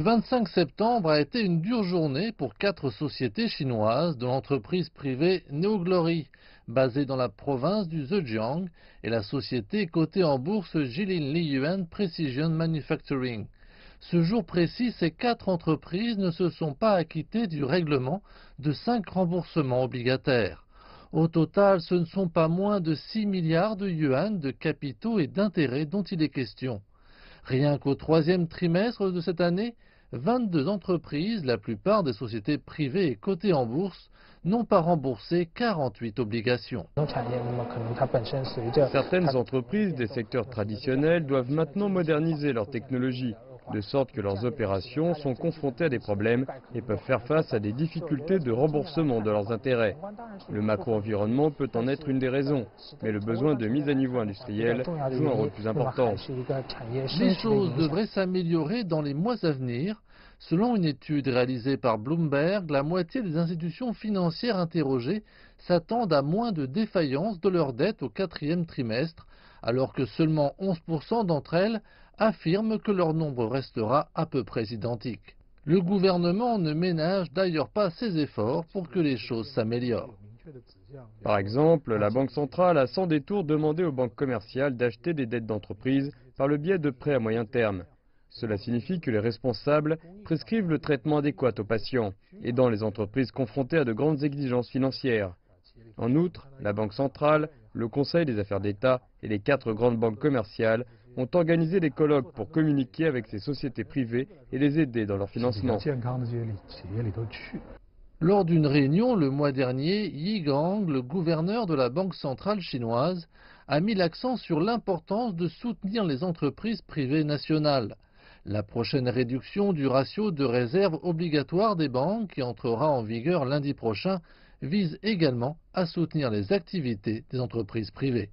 Le 25 septembre a été une dure journée pour 4 sociétés chinoises de l'entreprise privée Neoglory, basée dans la province du Zhejiang, et la société cotée en bourse Jilin Liyuan Precision Manufacturing. Ce jour précis, ces 4 entreprises ne se sont pas acquittées du règlement de 5 remboursements obligataires. Au total, ce ne sont pas moins de 6 milliards de yuan de capitaux et d'intérêts dont il est question. Rien qu'au troisième trimestre de cette année, 22 entreprises, la plupart des sociétés privées et cotées en bourse, n'ont pas remboursé 48 obligations. Certaines entreprises des secteurs traditionnels doivent maintenant moderniser leur technologie, de sorte que leurs opérations sont confrontées à des problèmes et peuvent faire face à des difficultés de remboursement de leurs intérêts. Le macro-environnement peut en être une des raisons, mais le besoin de mise à niveau industrielle joue un rôle plus important. Les choses devraient s'améliorer dans les mois à venir. Selon une étude réalisée par Bloomberg, la moitié des institutions financières interrogées s'attendent à moins de défaillances de leurs dettes au quatrième trimestre, alors que seulement 11% d'entre elles affirment que leur nombre restera à peu près identique. Le gouvernement ne ménage d'ailleurs pas ses efforts pour que les choses s'améliorent. Par exemple, la Banque centrale a sans détour demandé aux banques commerciales d'acheter des dettes d'entreprise par le biais de prêts à moyen terme. Cela signifie que les responsables prescrivent le traitement adéquat aux patients, aidant les entreprises confrontées à de grandes exigences financières. En outre, la Banque centrale, le Conseil des affaires d'État et les 4 grandes banques commerciales ont organisé des colloques pour communiquer avec ces sociétés privées et les aider dans leur financement. Lors d'une réunion le mois dernier, Yi Gang, le gouverneur de la Banque centrale chinoise, a mis l'accent sur l'importance de soutenir les entreprises privées nationales. La prochaine réduction du ratio de réserve obligatoire des banques, qui entrera en vigueur lundi prochain, vise également à soutenir les activités des entreprises privées.